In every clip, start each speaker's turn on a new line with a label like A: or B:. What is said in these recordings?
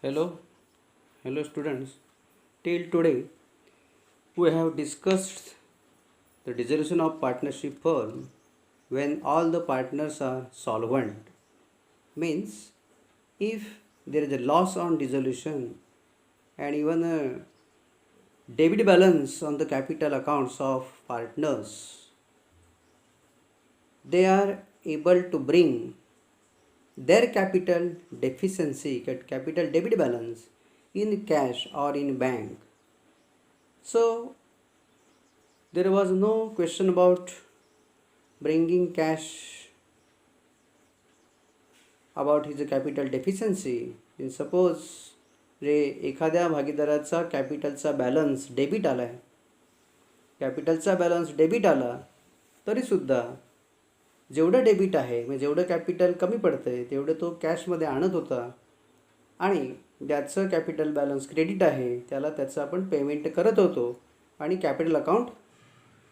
A: Hello, hello students. Till today, we have discussed the dissolution of partnership firm when all the partners are solvent. Means, if there is a loss on dissolution and even a debit balance on the capital accounts of partners, they are able to bring their capital deficiency, capital debit balance in cash or in bank. So there was no question about bringing cash about his capital deficiency. In suppose रे एखाद्या भागीदाराचा कॅपिटलचा balance debit आला आहे, कॅपिटलचा balance debit आला तरीसुद्धा जेवढं debit आहे म्हणजे जेवढं capital कमी पडतं आहे तेवढं तो कॅशमध्ये आणत होता आणि ज्याचं कॅपिटल बॅलन्स क्रेडिट आहे त्याला त्याचं आपण पेमेंट करत होतो आणि कॅपिटल अकाउंट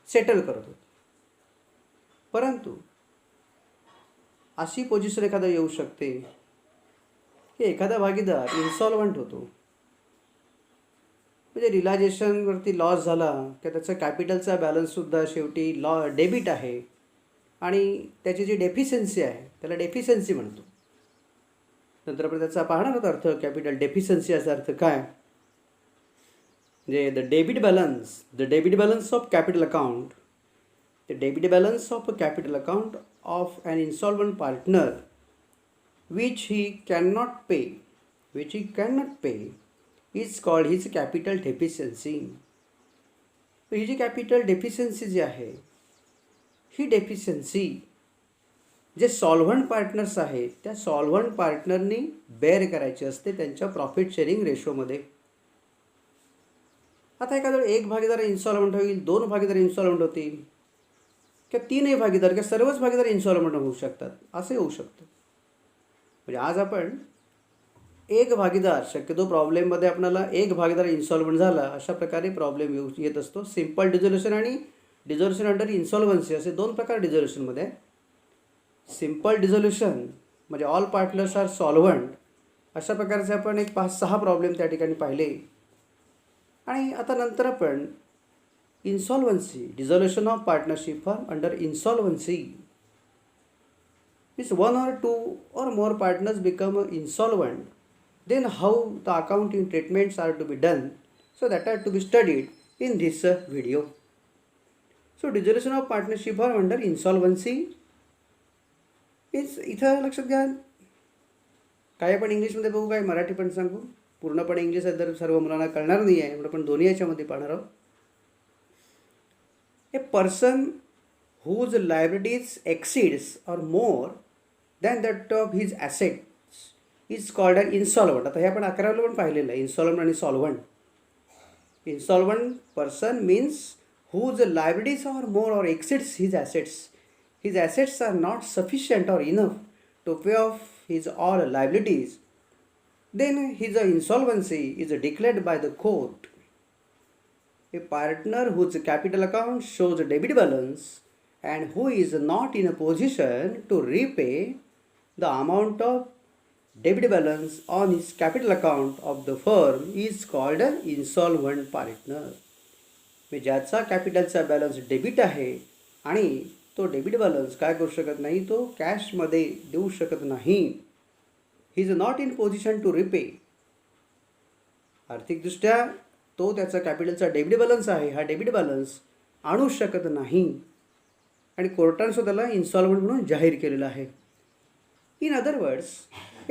A: सेटल करत होतो. परंतु अशी पोझिशन एखादा येऊ शकते की एखादा भागीदार इन्सॉल्वंट होतो, म्हणजे रिलायझेशनवरती लॉस झाला की त्याचा कॅपिटलचा बॅलन्ससुद्धा शेवटी डेबिट आहे आणि त्याची जी डेफिशियन्सी आहे त्याला डेफिशियन्सी म्हणतो. नंतर आपण त्याचा पाहणार आहोत अर्थ. कॅपिटल डेफिशियन्सी याचा अर्थ काय, म्हणजे the debit balance of capital account, the debit balance of a capital account of an insolvent partner which he cannot pay is called his capital deficiency. तर ही जी कॅपिटल डेफिशियन्सी जी आहे ही डेफिशियन्सी जे solvent partners आहेत त्या solvent पार्टनरनी bare करायची असते त्यांच्या profit sharing रेशोमध्ये. आता एखादा एक भागीदार इन्सॉल्वंट होईल, दोन भागीदार इन्सॉल्वंट होतील किंवा तीनही भागीदार किंवा सर्वच भागीदार इन्सॉल्वमेंट होऊ शकतात, असंही होऊ शकतं. म्हणजे आज आपण एक भागीदार, शक्यतो प्रॉब्लेममध्ये आपल्याला एक भागीदार इन्सॉल्वमेंट झाला अशा प्रकारे प्रॉब्लेम येत असतो. सिम्पल डिझोल्युशन आणि डिझोल्युशन अंडर इन्सॉल्वन्सी असे दोन प्रकार डिझोल्युशनमध्ये आहे. सिम्पल डिझोल्युशन म्हणजे ऑल पार्टनर्स आर सॉल्व्हंट, अशा प्रकारचे आपण एक 5-6 प्रॉब्लेम त्या ठिकाणी पाहिले. आणि आता नंतर आपण insolvency, dissolution of partnership firm under insolvency means one or two or more partners become insolvent, then how the accounting treatments are to be done, so that are to be studied in this video. So dissolution of partnership firm under insolvency means इथं लक्षात घ्या, काय आपण इंग्लिशमध्ये बघू काय मराठी पण सांगू. पूर्णपणे इंग्लिश आहे तर सर्व मुलांना कळणार नाही आहे म्हणून आपण दोन्ही याच्यामध्ये पाहणार आहोत. A person whose liabilities exceeds or more than that of his assets is called an insolvent. आता हे आपण 11ला पण पाहिलेलं आहे, इन्सॉल्वंट आणि solvent. Insolvent person means whose liabilities are more or exceeds his assets. His assets are not sufficient or enough to pay off his all liabilities. Then his insolvency is declared by the court. A partner whose capital account shows a debit balance and who is not in a position to repay the amount of debit balance on his capital account of the firm is called an insolvent partner. ज्याचा कॅपिटलचा balance debit आहे आणि तो debit balance काय करू शकत नाही, तो कॅशमध्ये देऊ शकत नाही. He is not in position to repay. आर्थिकदृष्ट्या तो त्याचा कॅपिटलचा डेबिट बॅलन्स आहे, हा डेबिट बॅलन्स आणू शकत नाही आणि कोर्टाने त्याला इन्सॉल्वंट म्हणून जाहीर केलेलं आहे. In other words,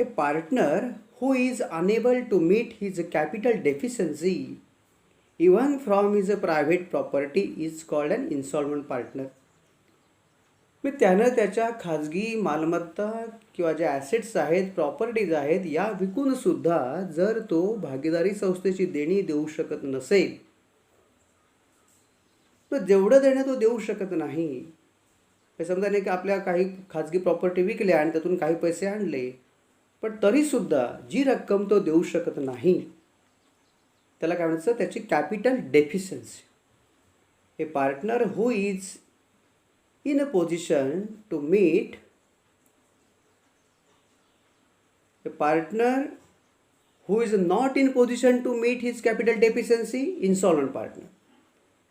A: a partner who is unable to meet his capital deficiency even from his private property is called an insolvent partner. मग त्यानं त्याच्या खाजगी मालमत्ता किंवा ज्या ॲसेट्स आहेत, प्रॉपर्टीज आहेत, या विकूनसुद्धा जर तो भागीदारी संस्थेची देणी देऊ शकत नसेल, तर जेवढं देणं तो देऊ शकत नाही. समजा नाही की आपल्या काही खाजगी प्रॉपर्टी विकल्या आणि त्यातून काही पैसे आणले, पण तरीसुद्धा जी रक्कम तो देऊ शकत नाही त्याला काय म्हणायचं, त्याची capital deficiency. A partner who is in a position to meet, a partner who is not in position to meet his capital deficiency, insolvent partner.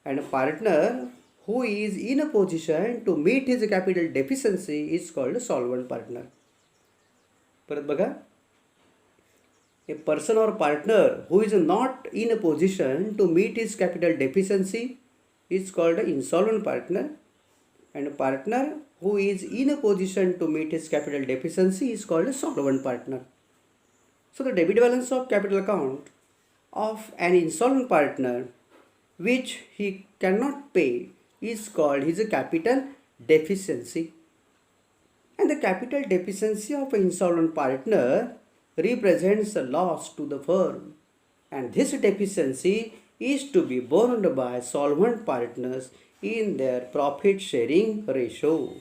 A: And a partner who is in a position to meet his capital deficiency is called a solvent partner. परत बघा, a person or partner who is not in a position to meet his capital deficiency is called an insolvent partner, and a partner who is in a position to meet his capital deficiency is called a solvent partner. So the debit balance of capital account of an insolvent partner which he cannot pay is called his capital deficiency. And the capital deficiency of an insolvent partner represents a loss to the firm, and this deficiency is to be borne by solvent partners in their profit sharing ratio.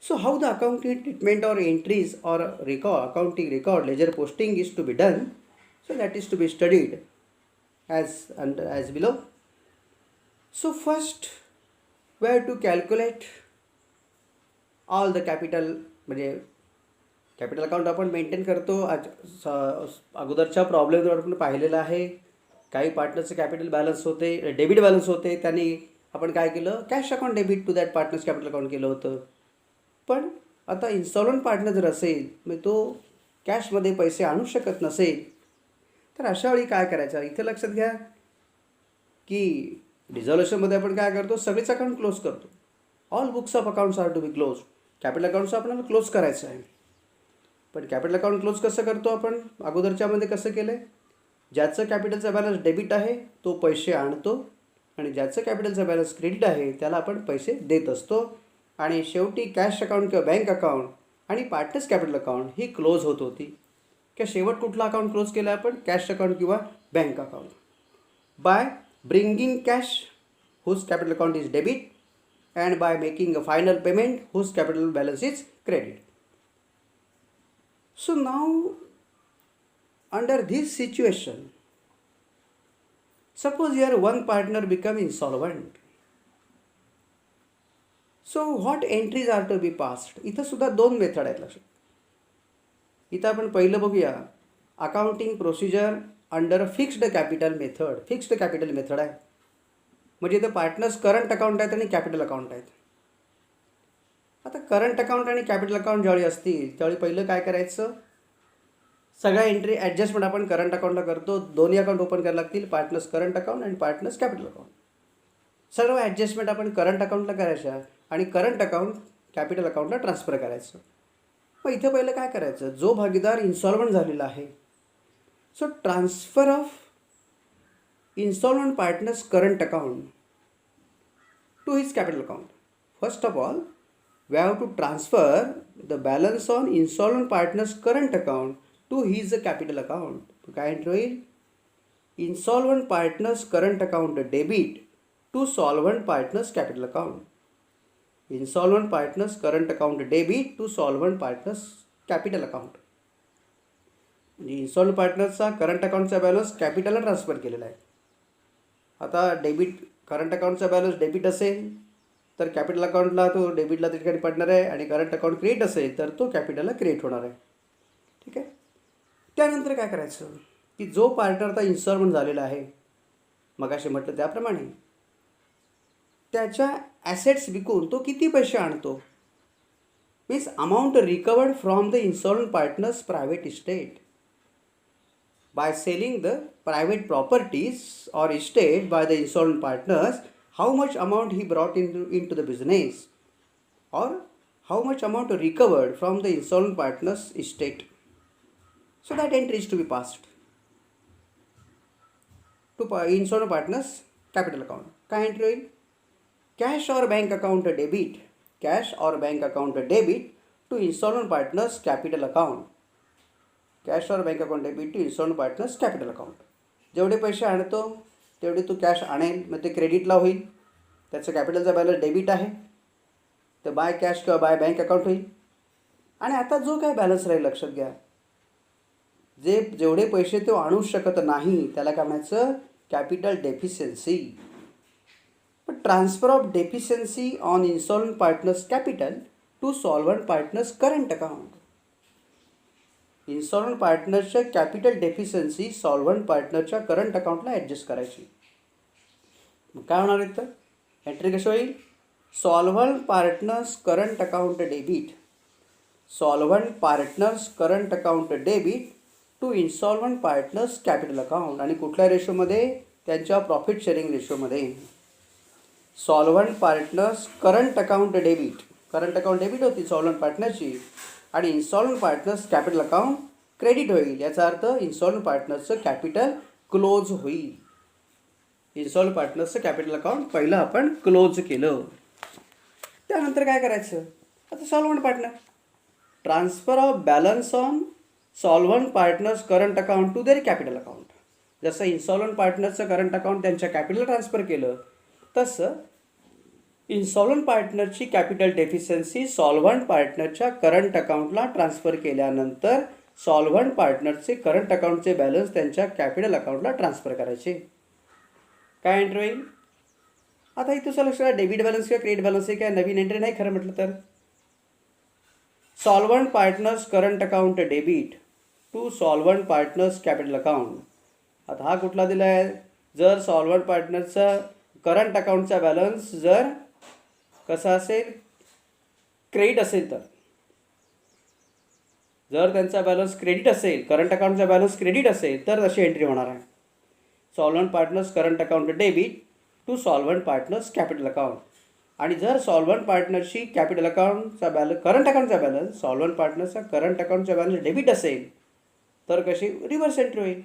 A: So how the accounting treatment or entries or accounting record ledger posting is to be done, so that is to be studied as below. So first we have to calculate all the capital, म्हणजे capital account आपण maintain करतो. अगोदरच्या प्रॉब्लेमवर आपण पाहिलेलं आहे. काही पार्टनरचे कॅपिटल बॅलन्स होते, डेबिट बॅलन्स होते, त्यांनी आपण काय केलं, cash account debit to that partners capital account केलं होतं. पण आता इन्स्टॉलमेंट पार्टनर जर असेल, मग तो कॅशमध्ये पैसे आणू शकत नसेल, तर अशा वेळी काय करायचं, इथे लक्षात घ्या की डिझॉल्युशनमध्ये आपण काय करतो, सगळेच अकाउंट क्लोज करतो. All books of accounts are to be close. Capital accounts आपल्याला क्लोज करायचं आहे. पण कॅपिटल अकाउंट क्लोज कसं करतो आपण, अगोदरच्यामध्ये कसं केलं आहे, ज्याचं कॅपिटलचा बॅलन्स डेबिट आहे तो पैसे आणतो, आणि ज्याचं कॅपिटलचा बॅलन्स क्रेडिट आहे त्याला आपण पैसे देत असतो. आणि शेवटी कॅश अकाउंट किंवा बँक अकाउंट आणि पार्टनर्स कॅपिटल अकाउंट ही क्लोज होत होती. किंवा शेवट कुठला अकाउंट क्लोज केला आपण, कॅश अकाउंट किंवा bank account, by bringing cash whose capital account is debit and by making a final payment whose capital balance is credit. So now under this situation, suppose here one partner become insolvent. So what entries are to be passed? इथं सुद्धा दोन method आहेत लक्षात. इथं आपण पहिलं बघूया, accounting procedure under fixed capital method. Fixed capital method आहे, म्हणजे इथं पार्टनर्स करंट अकाउंट आहेत आणि कॅपिटल अकाउंट आहेत. आता करंट अकाउंट आणि कॅपिटल अकाउंट ज्यावेळी असतील त्यावेळी पहिलं काय करायचं, सगळ्या एंट्री ॲडजस्टमेंट आपण करंट अकाउंटला करतो. दोन्ही अकाउंट ओपन करायला लागतील, पार्टनर्स करंट अकाउंट आणि पार्टनर्स कॅपिटल अकाउंट. सर्व ॲडजस्टमेंट आपण करंट अकाउंटला करायच्या आणि करंट अकाउंट कॅपिटल अकाउंटला ट्रान्सफर करायचं. मग इथं पहिलं काय करायचं, जो भागीदार इन्सॉल्वंट झालेला आहे, so transfer of installment partner's current account to his capital account. First of all, we have to transfer the balance on installment partner's current account to his capital account. तो काय एंट्री होईल, insolvent partner's current account debit to solvent partner's capital account. Insolvent partner's current account debit to solvent partner's capital account. म्हणजे इन्सॉल्वंट पार्टनरचा current अकाउंटचा balance कॅपिटलला transfer केलेला आहे. आता debit, current अकाउंटचा balance debit असेल तर कॅपिटल अकाउंटला तो डेबिटला त्या ठिकाणी पडणार आहे, आणि करंट अकाउंट क्रिएट असेल तर तो कॅपिटलला क्रिएट होणार आहे. ठीक आहे. त्यानंतर काय करायचं की जो पार्टनर आता इन्सॉल्वंट झालेला आहे, मगाशी म्हटलं त्याप्रमाणे, त्याच्या ॲसेट्स विकून तो किती पैसे आणतो, means amount recovered from the insolvent partners private estate. By selling the private properties or estate by the insolvent partners, how much amount he brought into the business, or how much amount recovered from the insolvent partners estate. So that entry is to be passed to insolvent partners capital account. काय entry होईल, cash और bank account debit, cash और bank account debit to insolvent partners capital account. Cash और bank account debit to instalment partners capital account. जेवढे पैसे आणतो तेवढे तो कॅश आणेल, मग ते क्रेडिटला होईल, त्याचं कॅपिटलचा बॅलन्स डेबिट आहे, तर बाय कॅश किंवा बाय बँक अकाउंट होईल. आणि आता जो काय बॅलन्स राहील लक्षात घ्या, जेवढे पैसे तो आणू शकत नाही त्याला काय म्हणायचं, कॅपिटल डेफिशियन्सी. पण transfer of deficiency on installment partners capital to solvent partners current account. Insolvent पार्टनरच्या कॅपिटल डेफिशियन्सी सॉल्व्हंट पार्टनरच्या करंट अकाउंटला ॲडजस्ट करायची. मग काय होणार आहे तर एंट्री कशी होईल? Solvent partners current account debit, solvent partners current account debit to insolvent partners capital account. आणि कुठल्या रेशोमध्ये? त्यांच्या प्रॉफिट शेअरिंग रेशोमध्ये. Solvent partners current account debit, current account debit होती सॉल्व्हंट पार्टनरची आणि इन्सॉल्व्हंट पार्टनर्स कॅपिटल अकाउंट क्रेडिट होईल. याचा अर्थ इन्सॉल्व्हंट पार्टनर्सचं कॅपिटल क्लोज होईल. इन्सॉल्व्हंट पार्टनर्सचं कॅपिटल अकाउंट पहिलं आपण क्लोज केलं. त्यानंतर काय करायचं? आता solvent partner, transfer of balance on solvent partners current account to their capital account. जसं इन्सॉल्व्हंट पार्टनरचं करंट अकाउंट त्यांच्या कॅपिटल ट्रान्सफर केलं, तसं इन्सॉल्व्हंट पार्टनरची कॅपिटल डेफिशियन्सी सॉल्व्हंट पार्टनरच्या करंट अकाउंटला ट्रान्सफर केल्यानंतर सॉल्व्हंट पार्टनरचे करंट अकाउंटचे बॅलन्स त्यांच्या कॅपिटल अकाउंटला ट्रान्सफर करायचे. काय एंट्री होईल? आता इथं तुझं लक्षात डेबिट बॅलन्स किंवा क्रेडिट बॅलन्स हे काय नवीन एंट्री नाही खरं म्हटलं तर. Solvent partners current account debit to solvent partners capital account. आता हा कुठला दिला आहे? जर सॉल्व्हंट पार्टनरचा करंट अकाउंटचा बॅलन्स जर कसा असेल? क्रेडिट असेल तर. जर त्यांचा बॅलन्स क्रेडिट असेल, करंट अकाउंटचा बॅलन्स क्रेडिट असेल तर अशी एंट्री होणार आहे. Solvent partners current account debit to solvent partners capital account. आणि जर सॉल्व्हंट पार्टनरशी कॅपिटल अकाउंटचा बॅलन्स, करंट अकाउंटचा बॅलन्स, सॉल्व्हंट पार्टनरचा करंट अकाउंटचा बॅलन्स डेबिट असेल तर कशी रिव्हर्स एंट्री होईल?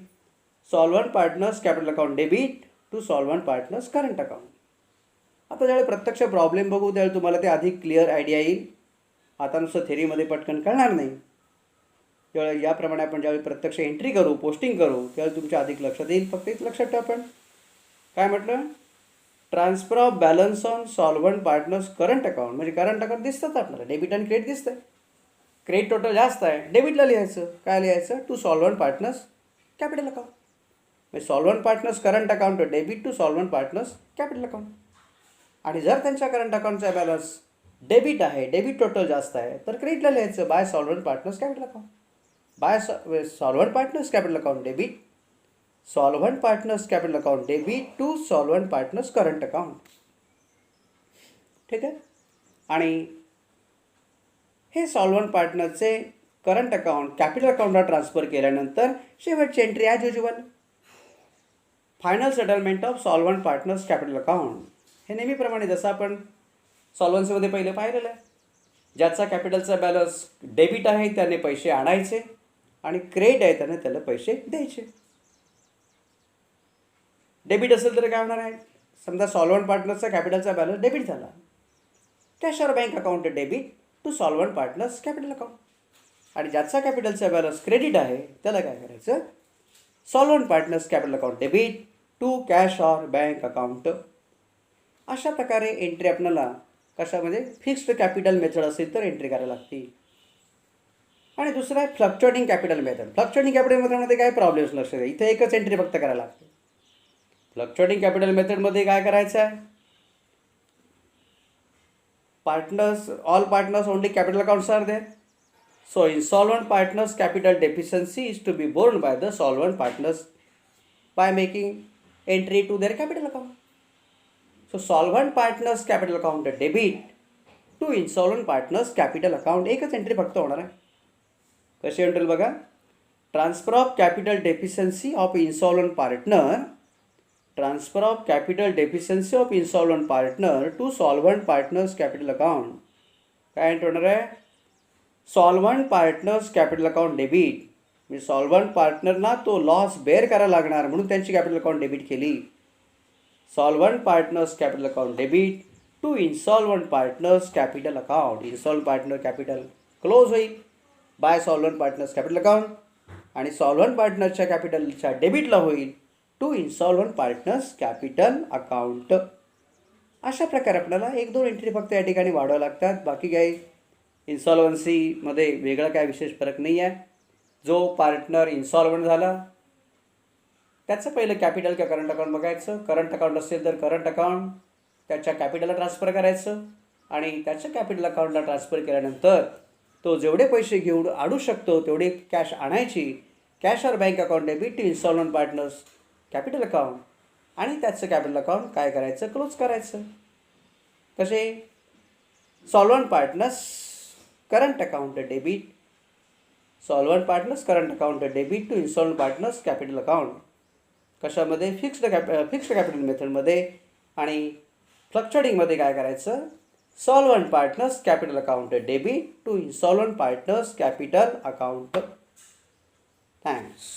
A: Solvent partners capital account debit to solvent partners current account. आता ज्यावेळी प्रत्यक्ष प्रॉब्लेम बघू त्यावेळी तुम्हाला ते अधिक क्लिअर आयडिया येईल. आता नुसतं थेरीमध्ये पटकन कळणार नाही. त्यावेळी याप्रमाणे आपण ज्यावेळी प्रत्यक्ष एंट्री करू, पोस्टिंग करू, त्यावेळी तुमच्या अधिक लक्षात येईल. फक्त एक लक्षात ठेवा आपण काय म्हटलं? Transfer of balance on solvent partners current account. म्हणजे करंट अकाउंट दिसतात आपल्याला, डेबिट आणि क्रेडिट दिसतं आहे. क्रेडिट टोटल जास्त आहे, डेबिटला लिहायचं. काय लिहायचं? To solvent partners capital account. म्हणजे solvent partners current account debit to solvent partners capital account. आणि जर त्यांच्या करंट अकाउंटचा बॅलन्स डेबिट आहे, डेबिट टोटल जास्त आहे, तर क्रेडिटला लिहायचं by solvent partners capital account. By solvent partners capital account debit, solvent partners capital account debit to solvent partners current account. ठीक आहे. आणि हे सॉल्व्हंट पार्टनरचे करंट अकाउंट कॅपिटल अकाउंटला ट्रान्सफर केल्यानंतर शेवटची entry as usual final settlement of solvent partners capital account. हे नेहमीप्रमाणे जसं आपण सॉल्व्हन्सीमध्ये पहिले पाहिलेलं आहे. ज्याचा कॅपिटलचा बॅलन्स डेबिट आहे त्याने पैसे आणायचे आणि क्रेडिट आहे त्याने त्याला पैसे द्यायचे. डेबिट असेल तर काय होणार आहे? समजा सॉल्व्हंट पार्टनरचा कॅपिटलचा बॅलन्स डेबिट झाला, cash or bank account debit to solvent partners capital account. आणि ज्याचा कॅपिटलचा बॅलन्स क्रेडिट आहे त्याला काय करायचं? Solvent partners capital account debit to cash or bank account. अशा प्रकारे एंट्री आपल्याला कशामध्ये? फिक्स्ड कॅपिटल मेथड असेल तर एंट्री करायला लागते. आणि दुसरं आहे fluctuating capital method. Fluctuating capital मेथडमध्ये काय प्रॉब्लेम्स लक्षात द्या. इथे एकच एंट्री फक्त करायला लागते. फ्लक्च्युएटिंग कॅपिटल मेथडमध्ये काय करायचं आहे? Partners, all partners only capital accounts are there. So insolvent partners capital deficiency is to be borne by the solvent partners by making entry to their capital account. So solvent partners capital account debit to insolvent partners capital account. एकच entry फक्त होणार आहे. कशी entry बघा? Transfer of capital deficiency of insolvent partner, transfer of capital deficiency of insolvent partner to solvent partners capital account. काय entry होणार आहे? Solvent partners capital account debit. म्हणजे सॉल्व्हंट पार्टनरना तो लॉस बेअर करायला लागणार म्हणून त्यांची कॅपिटल अकाउंट डेबिट केली. Solvent partners capital account debit to insolvent partners capital account. Insolvent partner capital close होईल by solvent partners capital account आणि सॉल्व्हंट पार्टनरच्या कॅपिटलच्या डेबिटला होईल to insolvent partners capital account. अशा प्रकारे आपल्याला एक दोन एंट्री फक्त या ठिकाणी वाढवावं लागतात. बाकी काही इन्सॉल्व्हन्सीमध्ये वेगळा काय विशेष फरक नाही आहे. जो पार्टनर इन्सॉल्व्हंट झाला त्याचं पहिलं कॅपिटल किंवा करंट अकाउंट बघायचं. करंट अकाउंट असेल तर करंट अकाउंट त्याच्या कॅपिटलला ट्रान्सफर करायचं आणि त्याच्या कॅपिटल अकाउंटला ट्रान्सफर केल्यानंतर तो जेवढे पैसे घेऊन आणू शकतो तेवढे कॅश आणायची. Cash or bank account debit to instalment partners capital account. आणि त्याचं कॅपिटल अकाउंट काय करायचं, क्लोज करायचं. कसे, solvent partners current account debit, solvent partners current account debit to instalment partners capital account. कशामध्ये, फिक्स्ड कॅपिटल मेथडमध्ये. आणि फ्लक्च्युएटिंगमध्ये काय करायचं, solvent partners capital account debit to instalment partners capital account. Thanks.